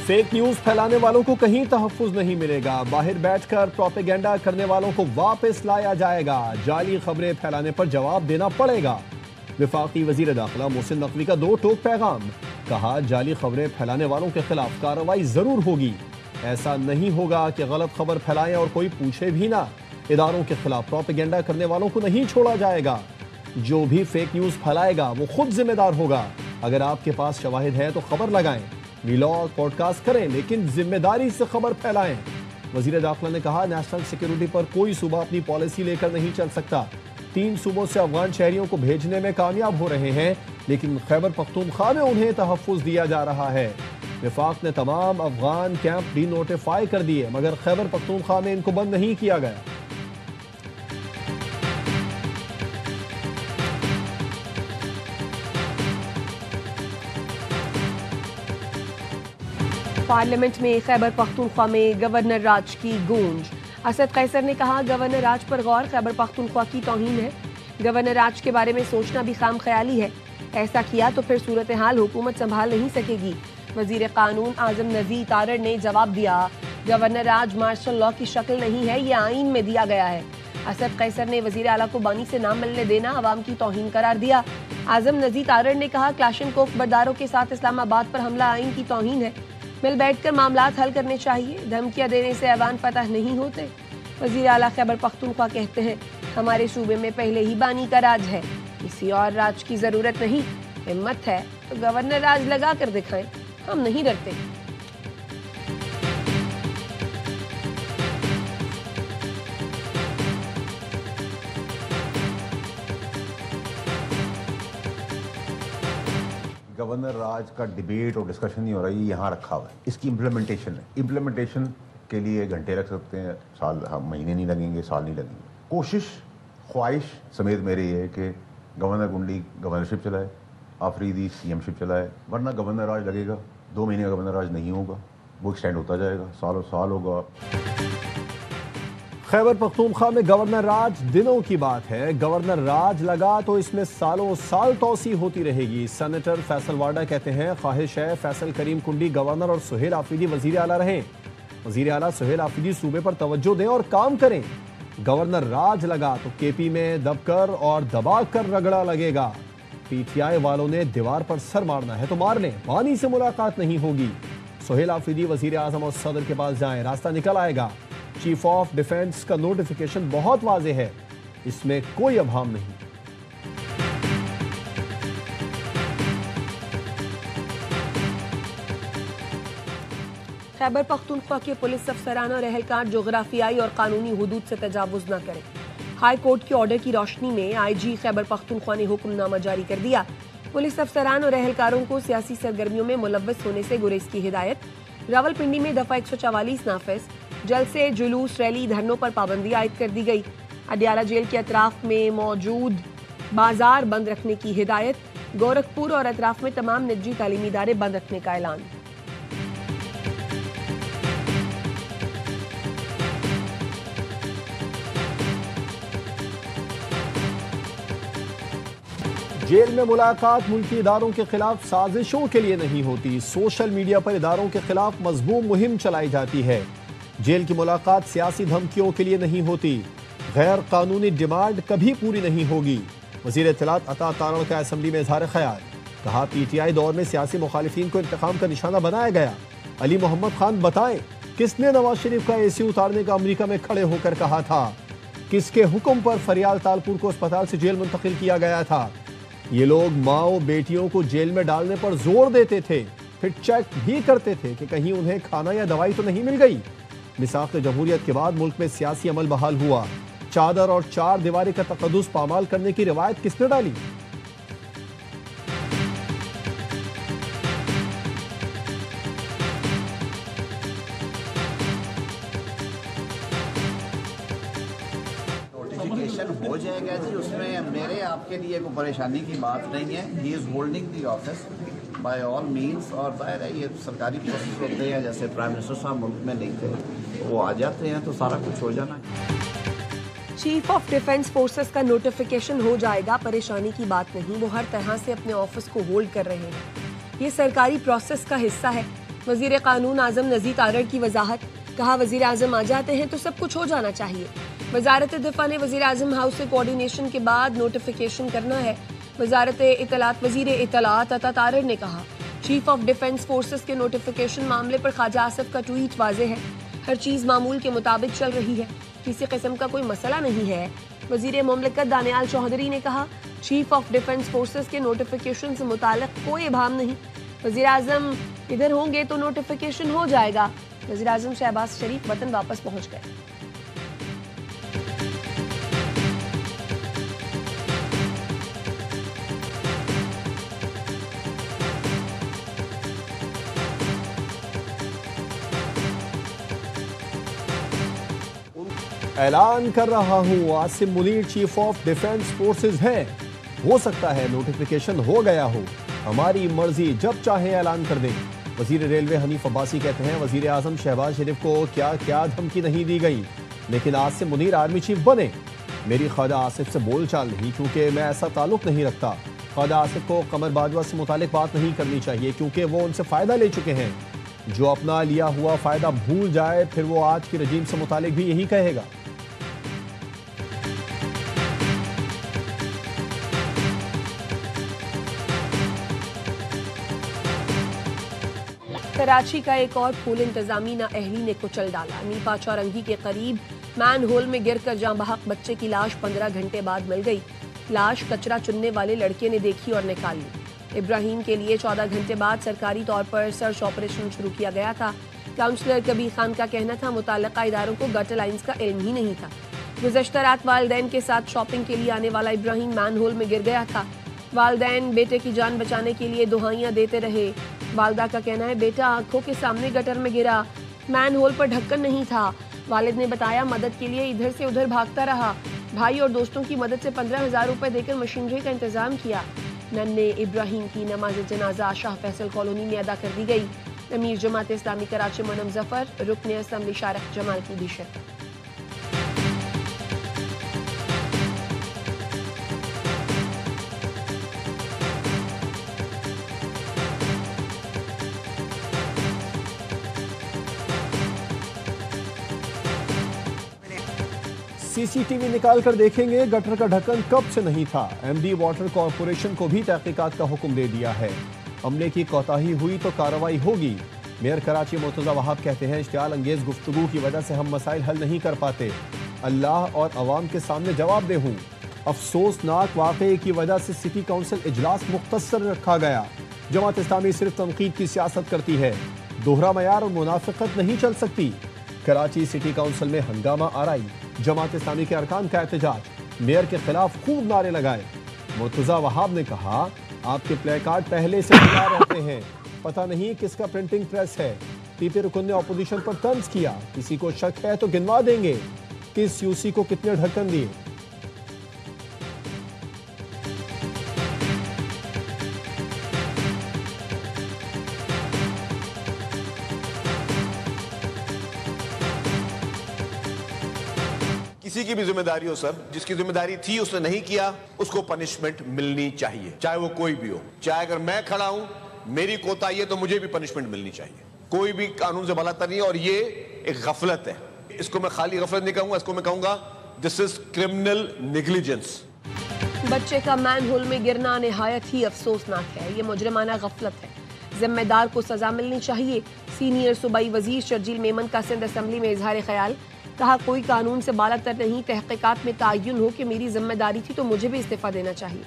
Fake news फैलाने वालों को कहीं तहफ्फुज़ नहीं मिलेगा। बाहर बैठकर प्रोपेगेंडा करने वालों को वापस लाया जाएगा। जाली खबरें फैलाने पर जवाब देना पड़ेगा। वफाकी वजीर दाखिला मोहसिन नकवी का दो टोक पैगाम। कहा, जाली खबरें फैलाने वालों के खिलाफ कार्रवाई जरूर होगी। ऐसा नहीं होगा कि गलत खबर फैलाएं और कोई पूछे भी ना। इदारों के खिलाफ प्रोपेगेंडा करने वालों को नहीं छोड़ा जाएगा। जो भी फेक न्यूज फैलाएगा वो खुद जिम्मेदार होगा। अगर आपके पास शवाहिद है तो खबर लगाएं, व्लॉग पॉडकास्ट करें, लेकिन जिम्मेदारी से खबर फैलाएं। वजीर दाखिला ने कहा, नेशनल सिक्योरिटी पर कोई सूबा अपनी पॉलिसी लेकर नहीं चल सकता। 3 सूबों से अफगान शहरियों को भेजने में कामयाब हो रहे हैं, लेकिन खैबर पख्तूनख्वा में उन्हें तहफ्फुज़ दिया जा रहा है। वफाक ने तमाम अफगान कैंप डी नोटिफाई कर दिए, मगर खैबर पख्तूनख्वा में इनको बंद नहीं किया गया। पार्लियामेंट में खैबर पख्तूनख्वा में गवर्नर राज की गूंज। असद कैसर ने कहा, गवर्नर राज पर गौर खैबर पख्तूनख्वा की तौहीन है। गवर्नर राज के बारे में सोचना भी खाम ख्याली है। ऐसा किया तो फिर सूरत हाल हुकूमत संभाल नहीं सकेगी। वजीर कानून आजम नज़ीर तारड़ ने जवाब दिया, गवर्नर राज मार्शल लॉ की शक्ल नहीं है, ये आइन में दिया गया है। असद कैसर ने वजीर आला को बानी से नाम मिलने देना अवाम की तौहीन करार दिया। आजम नज़ीर तारड़ ने कहा, क्लाशनकोफ बरदारों के साथ इस्लामाबाद पर हमला आइन की तौहीन है। मिल बैठकर मामलात हल करने चाहिए। धमकियां देने से ऐवान फतह नहीं होते। वजीर आला खैबर पख्तूनख्वा कहते हैं, हमारे सूबे में पहले ही बानी का राज है, किसी और राज की जरूरत नहीं। हिम्मत है तो गवर्नर राज लगा कर दिखाएं, हम नहीं डरते। गवर्नर राज का डिबेट और डिस्कशन नहीं हो रहा है, ये यहाँ रखा हुआ है। इसकी इम्प्लीमेंटेशन है। इम्प्लीमेंटेशन के लिए घंटे लग सकते हैं, साल महीने नहीं लगेंगे, साल नहीं लगेंगे। कोशिश ख्वाहिश समेत मेरी ये है कि गवर्नर गुंडी गवर्नरशिप चलाए, आफरीदी सीएमशिप चलाए, वरना गवर्नर राज लगेगा। 2 महीने का गवर्नर राज नहीं होगा, वो एक्सटेंड होता जाएगा, सालों साल होगा। खैबर पख्तूनख्वा में गवर्नर राज दिनों की बात है। गवर्नर राज लगा तो इसमें सालों साल तोसी होती रहेगी। सेनेटर फैसल वाडा कहते हैं, ख्वाहिश है फैसल करीम कुंडी गवर्नर और सुहेल आफरीदी वजीर आला रहें। वजीर आला सुहेल आफरीदी सूबे पर तवज्जो दें और काम करें। गवर्नर राज लगा तो केपी में दबकर और दबा कर रगड़ा लगेगा। पीटीआई वालों ने दीवार पर सर मारना है तो मार लें, बानी से मुलाकात नहीं होगी। सुहेल आफरीदी वजीर आजम और सदर के पास जाएं, रास्ता निकल आएगा। चीफ ऑफ डिफेंस का नोटिफिकेशन बहुत वाज़ेह है, इसमें कोई अभाम नहीं। खैबर पख्तूनख्वा के पुलिस अफसरान और एहलकार जोग्राफियाई और कानूनी हुदूद से तजावुज न करें। हाई कोर्ट के ऑर्डर की रोशनी में आईजी खैबर पख्तूनख्वा ने हुक्मनामा जारी कर दिया। पुलिस अफसरान और एहलकारों को सियासी सरगर्मियों में मुलव्वस होने से गुरेज की हिदायत। रावलपिंडी में दफा 144 नाफिज। जलसे, जुलूस, रैली, धरनों पर पाबंदी आयद कर दी गई। अडियाला जेल के अतराफ में मौजूद बाजार बंद रखने की हिदायत। गोरखपुर और अतराफ में तमाम निजी तालीमी इदारे बंद रखने का ऐलान। जेल में मुलाकात मुल्की इदारों के खिलाफ साजिशों के लिए नहीं होती। सोशल मीडिया पर इदारों के खिलाफ मजबूम मुहिम चलाई जाती है। जेल की मुलाकात सियासी धमकियों के लिए नहीं होती। गैर कानूनी डिमांड कभी पूरी नहीं होगी। वज़ीर इत्तलात अता तारड़ का असम्बली में इजहार ख्याल। कहा, पीटीआई दौर में सियासी मुखालिफिन को इंतकाम का निशाना बनाया गया। अली मोहम्मद खान बताएं, किसने नवाज शरीफ का एसी उतारने का अमरीका में खड़े होकर कहा था? किसके हुक्म पर फरियाल तालपुर को अस्पताल से जेल मुंतकिल किया गया था? ये लोग माओ बेटियों को जेल में डालने पर जोर देते थे, फिर चेक भी करते थे कि कहीं उन्हें खाना या दवाई तो नहीं मिल गई। मिसाक़ जमहूरियत के बाद मुल्क में सियासी अमल बहाल हुआ। चादर और 4 दीवारी का तक़द्दुस पामाल करने की रिवायत किसने डाली? नोटिफिकेशन हो जाएगा जी, उसमें मेरे आपके लिए कोई परेशानी की बात नहीं है। He is holding the office by all means, और जाहिर है ये सरकारी प्रोसेस होते हैं, जैसे प्राइम मिनिस्टर साहब मुल्क में नहीं थे, वो आ जाते हैं तो सारा कुछ हो जाना है। चीफ ऑफ डिफेंस फोर्सेस का नोटिफिकेशन हो जाएगा, परेशानी की बात नहीं। वो हर तरह से अपने ऑफिस को होल्ड कर रहे हैं। ये सरकारी प्रोसेस का हिस्सा है। वजीर कानून आजम नज़ीर तारड़ की वजाहत, कहा वजीर आजम आ जाते हैं तो सब कुछ हो जाना चाहिए। वजारत दिफा ने वजीर आजम हाउस से कोऑर्डिनेशन के बाद नोटिफिकेशन करना है। वजारत इतलात वजीर इतलात अता तारड़ ने कहा चीफ ऑफ डिफेंस फोर्सेस के नोटिफिकेशन मामले पर ख्वाजा आसिफ का ट्वीट वाजे है, हर चीज़ मामूल के मुताबिक चल रही है, किसी किस्म का कोई मसला नहीं है। वजीर मुमलिकत दानियाल चौधरी ने कहा चीफ ऑफ डिफेंस फोर्सेस के नोटिफिकेशन से मुताल्लिक कोई इबाम नहीं, वजीर आजम इधर होंगे तो नोटिफिकेशन हो जाएगा। वजीर आजम शहबाज शरीफ वतन वापस पहुंच गए। ऐलान कर रहा हूं Asim Munir chief of defence forces हैं। हो सकता है नोटिफिकेशन हो गया हो, हमारी मर्जी, जब चाहे ऐलान कर दें। वजीर रेलवे हनीफ अब्बासी कहते हैं वजीर आजम शहबाज शरीफ को क्या क्या धमकी नहीं दी गई, लेकिन आसिम मुनीर आर्मी चीफ बने। मेरी ख्वाजा आसिफ से बोलचाल नहीं, क्योंकि मैं ऐसा ताल्लुक नहीं रखता। ख्वाजा आसिफ को कमर बाजवा से मुतालिक बात नहीं करनी चाहिए, क्योंकि वो उनसे फ़ायदा ले चुके हैं। जो अपना लिया हुआ फ़ायदा भूल जाए फिर वो आज की रजीम से मुतालिक भी यही कहेगा। कराची का एक और फूल इंतजामी नाअहली ने कुचल डाला। नीपा चौरंगी के करीब मैन होल में गिरकर जाँ बहक बच्चे की लाश 15 घंटे बाद मिल गई। लाश कचरा चुनने वाले लड़के ने देखी और निकाल ली। इब्राहिम के लिए 14 घंटे बाद सरकारी तौर पर सर्च ऑपरेशन शुरू किया गया था। काउंसलर कबीर खान का कहना था मुताल्लिका इदारों को गटर लाइन्स का इल्म ही नहीं था। गुज़श्ता रात वालिदैन के साथ शॉपिंग के लिए आने वाला इब्राहिम मैन होल में गिर गया था। वालिदैन बेटे की जान बचाने के लिए दुहाइयां देते रहे। वालदा का कहना है बेटा आंखों के सामने गटर में गिरा, मैन होल पर ढक्कन नहीं था। वालिद ने बताया मदद के लिए इधर से उधर भागता रहा। भाई और दोस्तों की मदद से 15,000 रुपए देकर मशीनरी का इंतजाम किया। नन्हे इब्राहिम की नमाज जनाजा शाह फैसल कॉलोनी में अदा कर दी गई। अमीर जमात इस्लामी कराची मनम जफर, रुकन असम्बली शारक जमाल की भी शिरकत। सीसीटीवी निकाल कर देखेंगे गटर का ढक्कन कब से नहीं था। एमडी वाटर कॉरपोरेशन को भी तहकीकात का हुक्म दे दिया है। अमले की कोताही हुई तो कार्रवाई होगी। मेयर कराची मुर्तजा वहाब कहते हैं इश्तियाल अंगेज गुफ्तगू की वजह से हम मसाइल हल नहीं कर पाते। अल्लाह और अवाम के सामने जवाब दे हूँ। अफसोसनाक वाक़े की वजह से सिटी काउंसिल इजलास मुख्तसर रखा गया। जमात इस्लामी सिर्फ तनकीद की सियासत करती है, दोहरा मयार और मुनाफिकत नहीं चल सकती। कराची सिटी काउंसिल में हंगामा आराई, जमात इस्लामी के अरकान का एहतजाज, मेयर के खिलाफ खूब नारे लगाए। मुर्तजा वहाब ने कहा आपके प्ले कार्ड पहले से तैयार रहते हैं, पता नहीं किसका प्रिंटिंग प्रेस है। पीपी रुकन ने अपोजिशन पर तंज किया, किसी को शक है तो गिनवा देंगे किस यूसी को कितने ढक्कन दिए। किसी की भी जिम्मेदारी हो सर, जिसकी जिम्मेदारी थी उसने नहीं किया, उसको पनिशमेंट मिलनी चाहिए, चाहे वो कोई भी हो। चाहे अगर मैं खड़ा हूं, मेरी कोताही है तो मुझे भी पनिशमेंट मिलनी चाहिए। कोई भी कानून से भलातर नहीं है, और ये एक गफलत है। इसको मैं खाली गफलत नहीं कहूंगा, इसको मैं कहूंगा दिस इज क्रिमिनल नेग्लिजेंस। बच्चे का मैन होल में गिरना निहायत ही अफसोसनाक है। ये मुजरिमाना गफलत है, जिम्मेदार को सजा मिलनी चाहिए। सीनियर सूबाई वजीर शर्जील मेमन का सिंध असम्बली में इजहार ख्याल, कहा कोई कानून से बालातर नहीं, तहकीकात में तायुन हो कि मेरी जिम्मेदारी थी तो मुझे भी इस्तीफा देना चाहिए।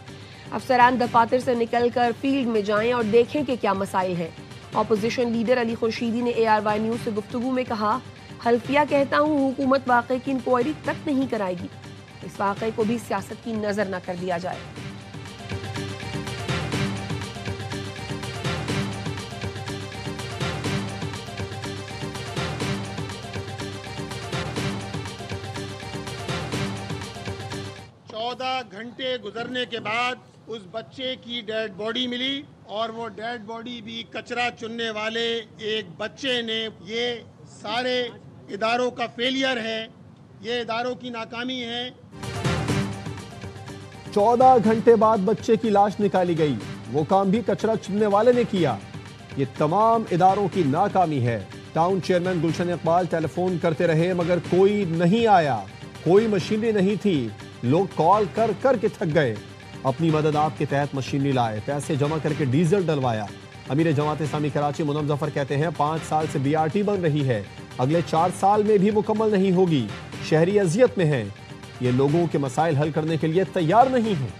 अफसरान दफातर से निकलकर फील्ड में जाएं और देखें कि क्या मसाइल हैं। अपोजिशन लीडर अली खुर्शीदी ने ARY न्यूज़ से गुफ्तगू में कहा हल्फिया कहता हूँ हुकूमत वाक़े की इंक्वायरी तक नहीं कराएगी, इस वाक़े को भी सियासत की नज़र न कर दिया जाए। घंटे गुजरने के बाद उस बच्चे की डेड बॉडी मिली, और वो डेड बॉडी भी कचरा चुनने वाले एक बच्चे ने। ये सारे इदारों का फेलियर है, ये इदारों की नाकामी है। 14 घंटे बाद बच्चे की लाश निकाली गई, वो काम भी कचरा चुनने वाले ने किया। ये तमाम इदारों की नाकामी है। टाउन चेयरमैन गुलशन इकबाल टेलीफोन करते रहे मगर कोई नहीं आया, कोई मशीनरी नहीं थी, लोग कॉल कर कर के थक गए। अपनी मदद आपके तहत मशीनरी लाए, पैसे जमा करके डीजल डलवाया। अमीर जमात इस्लामी कराची मुनम जफर कहते हैं 5 साल से BRT बन रही है, अगले 4 साल में भी मुकम्मल नहीं होगी। शहरी अजियत में हैं, ये लोगों के मसाइल हल करने के लिए तैयार नहीं हैं।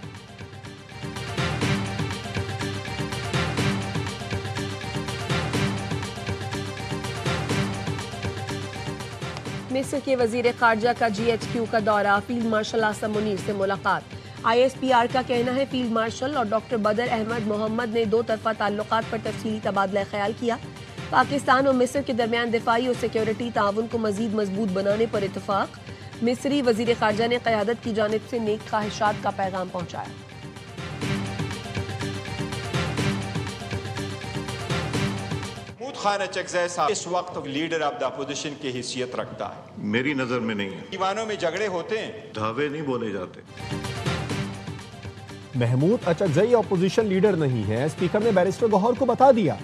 मिस्र के वजीर खारजा का GHQ का दौरा, फील्ड मार्शल आसम मुनीर से मुलाकात। ISPR का कहना है फील्ड मार्शल और डॉक्टर बदर अहमद मोहम्मद ने 2 तरफा ताल्लुकात पर तफसीली तबादला ख्याल किया। पाकिस्तान और मिस्र के दरमियान दिफाई और सिक्योरिटी ताउन को मजीद मजबूत बनाने पर इतफाक। मिस्री वजीर खारजा ने क़यादत की जानिब से नेक ख्वाहिशात का पैगाम पहुंचाया। खान अचकज़ई साहब इस वक्त लीडर ऑफ द अपोजिशन की हैसियत रखता है। मेरी नजर में नहीं है। दीवानों में झगड़े होते हैं, धावे नहीं बोले जाते। महमूद अचकज़ई अपोजिशन लीडर नहीं है, स्पीकर ने बैरिस्टर गौहर को बता दिया।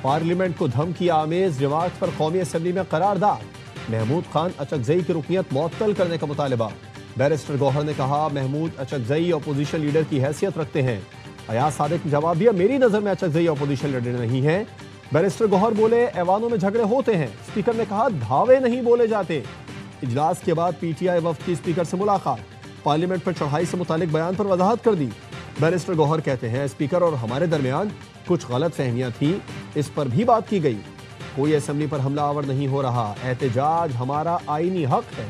पार्लियामेंट को धमकी आमेज रिमार्क्स पर कौमी असम्बली में करारदाद। महमूद खान अचकज़ई की रुकनियत मुअत्तल करने का मुतालबा। बैरिस्टर गौहर ने कहा महमूद अचकज़ई अपोजिशन लीडर की हैसियत रखते हैं। अयाज सादिक ने जवाब दिया मेरी नजर में अचकज़ई अपोजिशन लीडर नहीं है। बैरिस्टर गौहर बोले ऐवानों में झगड़े होते हैं, स्पीकर ने कहा धावे नहीं बोले जाते। इजलास के बाद PTI वफ्द की स्पीकर से मुलाकात, पार्लियामेंट पर चढ़ाई से मुतालिक बयान पर वजाहत कर दी। बैरिस्टर गौहर कहते हैं स्पीकर और हमारे दरमियान कुछ गलत फहमियां थी, इस पर भी बात की गई। कोई असेंबली पर हमला आवर नहीं हो रहा, एहतजाज हमारा आईनी हक है।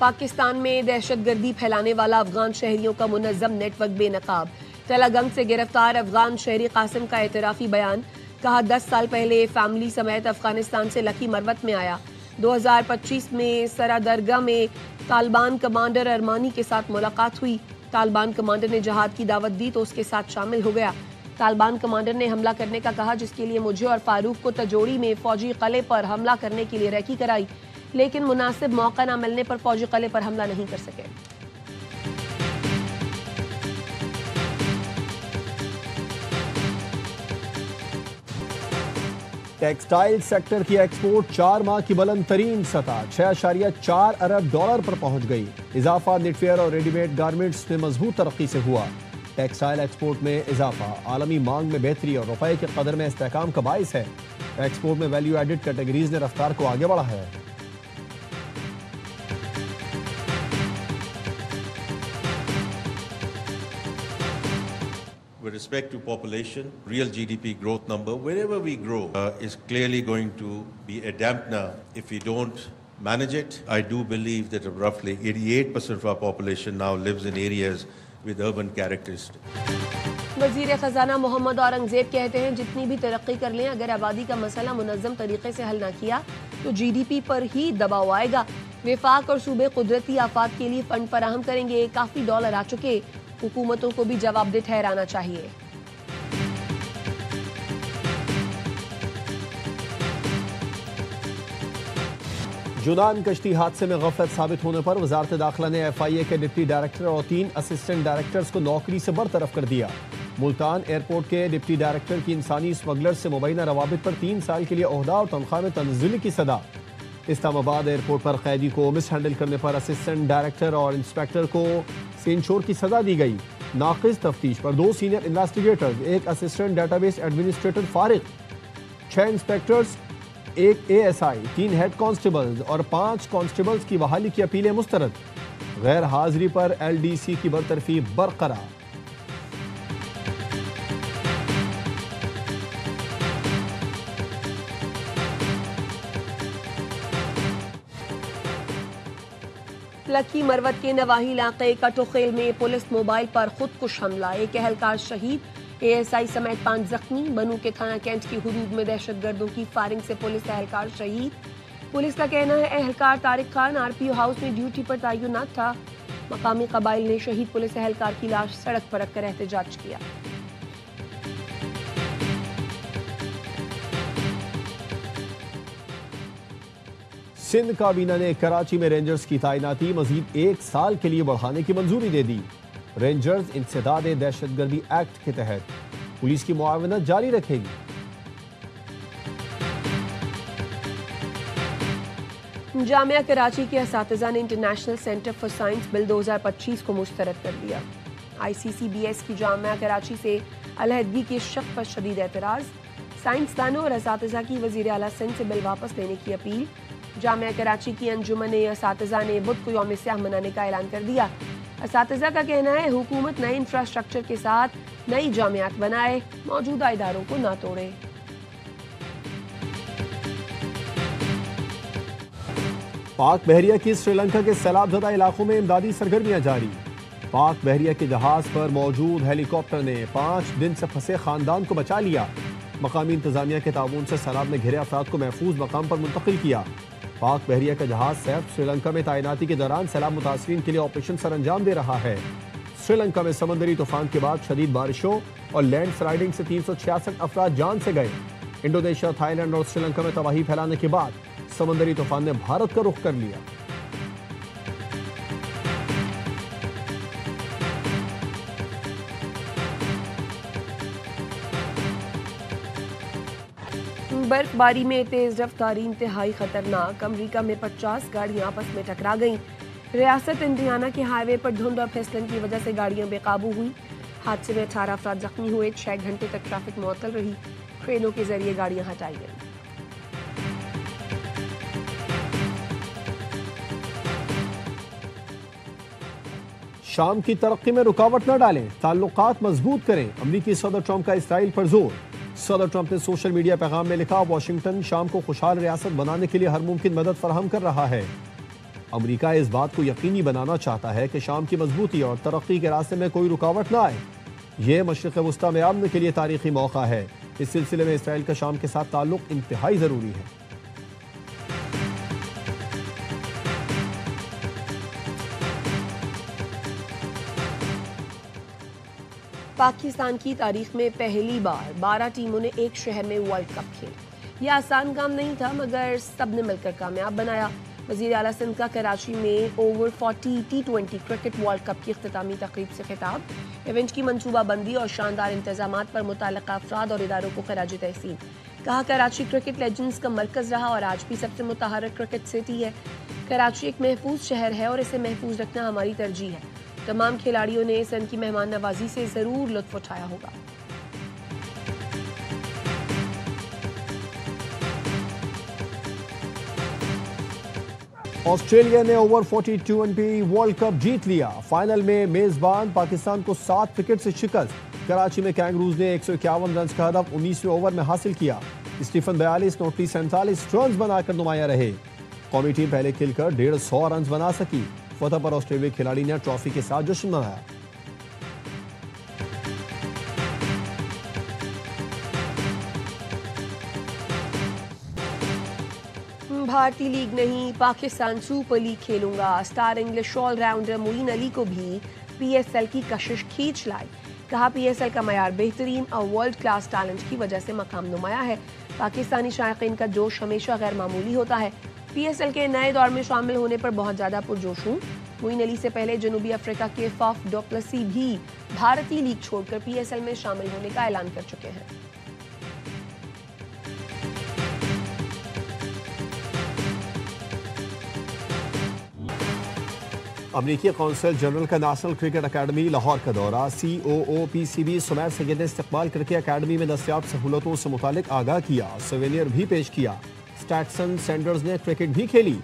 पाकिस्तान में दहशतगर्दी फैलाने वाला अफगान शहरियों का मुनज़्ज़म नेटवर्क बेनकाब। तलागंग से गिरफ्तार अफगान शहरी कासिम का एतराफ़ी बयान, कहा 10 साल पहले फैमिली समेत अफगानिस्तान से लकी मरवत में आया। 2025 में सरादरगा में तालिबान कमांडर अरमानी के साथ मुलाकात हुई। तालिबान कमांडर ने जहाद की दावत दी तो उसके साथ शामिल हो गया। तालिबान कमांडर ने हमला करने का कहा, जिसके लिए मुझे और फारूक को तजोड़ी में फौजी कले पर हमला करने के लिए रैकी कराई, लेकिन मुनासिब मौका न मिलने पर फौजी कले पर हमला नहीं कर सके। टेक्सटाइल सेक्टर की एक्सपोर्ट 4 माह की बुलंद तरीन सतह $6.4 अरब पर पहुंच गई। इजाफा निटवेयर और रेडीमेड गारमेंट्स में मजबूत तरक्की से हुआ। टेक्सटाइल एक्सपोर्ट में इजाफा आलमी मांग में बेहतरी और रुपए के कदर में इस्तेहकाम का बाइस है। एक्सपोर्ट में वैल्यू एडिड कैटेगरीज ने रफ्तार को आगे बढ़ा है। With respect to population, real GDP growth number, wherever we grow, is clearly going to be a dampener if we don't manage it. I do believe that roughly 88% of our population now lives in areas with urban characteristics. वजीर खजाना मोहम्मद औरंगजेब कहते हैं जितनी भी तरक्की कर लें, अगर आबादी का मसला मुनज़्ज़म तरीके से हल न किया तो GDP पर ही दबाव आएगा। विफाक और सूबे कुदरती आफात के लिए फंड फराहम करेंगे। काफ़ी डॉलर आ चुके, हुकूमतों को भी जवाबदेह ठहराना चाहिए। जुनान कश्ती हादसे में गफलत साबित होने पर वजारत दाखिला ने FIA के डिप्टी डायरेक्टर और 3 असिस्टेंट डायरेक्टर्स को नौकरी से बरतरफ कर दिया। मुल्तान एयरपोर्ट के डिप्टी डायरेक्टर की इंसानी स्मगलर से मुबैना रवाबित पर 3 साल के लिए ओहदा और तनख्वाह में तनज़्ज़ुल की सदा। इस्लामाबाद एयरपोर्ट पर कैदी को मिस हैंडल करने पर असिस्टेंट डायरेक्टर और इंस्पेक्टर को सेंशोर की सजा दी गई। नाक़िस तफ्तीश पर 2 senior investigators, 1 assistant database administrator फारिग, 6 इंस्पेक्टर्स, 1 ASI, 3 हेड कांस्टेबल्स और 5 कांस्टेबल्स की बहाली की अपीलें मुस्तरद। गैर हाजिरी पर LDC की बरतरफी बरकरार। लकी मरवत के नवाही इलाके कटोखेल में पुलिस मोबाइल पर खुदकुश हमला, 1 एहलकार शहीद, ASI समेत 5 जख्मी। बनू के थाना कैंट की हुदूद में दहशतगर्दों की फायरिंग से पुलिस एहलकार शहीद। पुलिस का कहना है एहलकार तारिक खान आरपीओ हाउस में ड्यूटी पर तैनात था। मकामी कबाइल ने शहीद पुलिस एहलकार की लाश सड़क पर रखकर एहतजाज किया। सिंध काबीना ने कराची में रेंजर्स की तैनाती मजीद 1 साल के लिए बढ़ाने की मंजूरी दे दी। रेंजर्स इंसदाद दहशतगर्दी एक्ट के तहत पुलिस की मुआवनत जारी रखेगी। जामिया कराची के असातिज़ा ने international centre for science bill 2025 को मुस्तरद कर दिया। ICCBS की जामिया कराची से अलहदगी के शक पर शदीद एतराज़। साइंसदानों और असातिज़ा की वज़ीर आला सिंध से बिल वापस लेने की अपील। जामिया कराची की अंजुमन असातिज़ा ने बुध को यौम स्याह मनाने का ऐलान कर दिया। असातिज़ा का कहना है हुकूमत नए इंफ्रास्ट्रक्चर के साथ नई जामियात बनाए, मौजूदा इदारों को ना तोड़े। पाक बहरिया की श्रीलंका के सैलाबज़दा इलाकों में इमदादी सरगर्मियां जारी। पाक बहरिया के जहाज पर मौजूद हेलीकॉप्टर ने 5 दिन से फंसे खानदान को बचा लिया। मकामी इंतजामिया के ताउन से सैलाब ने घिरे अफराद को महफूज मकाम पर मुंतकिल किया। पाक बहरिया का जहाज सैफ श्रीलंका में तैनाती के दौरान सैलाब मुतासरीन के लिए ऑपरेशन सर अंजाम दे रहा है। श्रीलंका में समंदरी तूफान के बाद शदीद बारिशों और लैंड स्लाइडिंग से 366 अफराद जान से गए। इंडोनेशिया, थाईलैंड और श्रीलंका में तबाही फैलाने के बाद समंदरी तूफान ने भारत का रुख कर लिया। बर्फबारी में तेज रफ्तारी इंतहाई खतरनाक। अमरीका में 50 गाड़ियां आपस में टकरा गईं। रियासत इंडियाना के हाईवे पर धुंध और फिसलन की वजह से गाड़ियां बेकाबू हुई। हादसे में 18 अफराद जख्मी हुए। 6 घंटे तक ट्रैफिक मुअत्तल रही। ट्रेनों के जरिए गाड़ियां हटाई गईं। शाम की तरक्की में रुकावट न डालें, ताल्लुकात मजबूत करें। अमरीकी सदर ट्रंप का इसराइल पर जोर। सदर ट्रंप ने सोशल मीडिया पैगाम में लिखा, वाशिंगटन शाम को खुशहाल रियासत बनाने के लिए हर मुमकिन मदद फराहम कर रहा है। अमरीका इस बात को यकीनी बनाना चाहता है कि शाम की मजबूती और तरक्की के रास्ते में कोई रुकावट न आए। यह मशरिक़ वस्ता में अमन के लिए तारीखी मौका है। इस सिलसिले में इसराइल का शाम के साथ ताल्लुक इंतहाई जरूरी है। पाकिस्तान की तारीख में पहली बार 12 टीमों ने एक शहर में वर्ल्ड कप खेला। यह आसान काम नहीं था, मगर सबने मिलकर कामयाब बनाया। वज़ीर आला सिंध का कराची में over 40 T20 cricket world cup की इख्तितामी तकरीब से खिताब। इवेंट की मनसूबाबंदी और शानदार इंतजामात पर मुताल्लिक़ा अफराद और इदारों को खराज तहसीन। कहा, कराची क्रिकेट लेजेंड्स का मरकज़ रहा और आज भी सबसे मुतहर्रिक क्रिकेट सिटी है। कराची एक महफूज शहर है और इसे महफूज रखना हमारी तरजीह है। तमाम खिलाड़ियों ने सिंध की मेहमान नवाजी से जरूर लुत्फ उठाया होगा। ऑस्ट्रेलिया ने ओवर 40 T20 वर्ल्ड कप जीत लिया। फाइनल में मेजबान पाकिस्तान को 7 विकेट से शिकस्त। कराची में कैंगरूज ने 151 रन का हदफ 19वें ओवर में हासिल किया। स्टीफन 42, नोटली 47 रन बनाकर नुमाया रहे। कौमी टीम पहले खेलकर 150 रन बना सकी। फतह पर ऑस्ट्रेलियाई खिलाड़ी ने ट्रॉफी के साथ जश्न मनाया। भारतीय लीग नहीं, पाकिस्तान सुपर लीग खेलूंगा। Star English allrounder Moin Ali को भी PSL की कशिश खींच लाई। कहा, PSL का मयार बेहतरीन और वर्ल्ड क्लास टैलेंट की वजह से मकाम नुमाया है। पाकिस्तानी शायकीन का जोश हमेशा गैर मामूली होता है। PSL के नए दौर में शामिल होने पर बहुत ज़्यादा पुरजोश हूँ। मोइन अली से पहले जनूबी अफ्रीका के फाफ डु प्लेसी भी भारतीय लीग छोड़कर PSL में शामिल होने का ऐलान कर चुके हैं। अमरीकी कौंसल जनरल का नेशनल क्रिकेट अकेडमी लाहौर का दौरा। COO PCB सुमैर सैयद ने इस्तकबाल करके अकेडमी में दस्तयाब सहूलतों से मुतालिक आगाह किया। सवेनियर भी पेश किया। स्टैटसन सैंडर्स ने क्रिकेट भी खेली।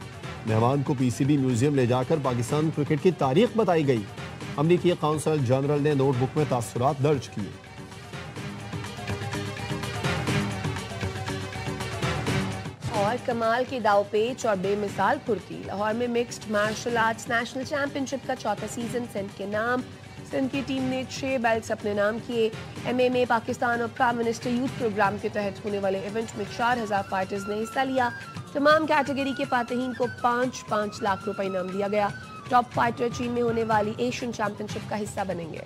मेहमान को PCB म्यूजियम ले जाकर पाकिस्तान क्रिकेट की तारीख बताई गई। अमरीकी कौंसल जनरल ने नोटबुक में तासुरात दर्ज किए। और कमाल के दाव पेच और बेमिसाल फुर्ती। लाहौर में mixed martial arts national championship का चौथा सीजन सिंध के नाम। सिंध की टीम ने 6 बेल्ट्स अपने नाम किए। MMA पाकिस्तान और प्राइम मिनिस्टर यूथ प्रोग्राम के तहत होने वाले इवेंट में 4000 फाइटर्स ने हिस्सा लिया। तमाम कैटेगरी के फातहीन को 5-5 लाख रुपए इनाम दिया गया। टॉप फाइटर चीन में होने वाली एशियन चैंपियनशिप का हिस्सा बनेंगे।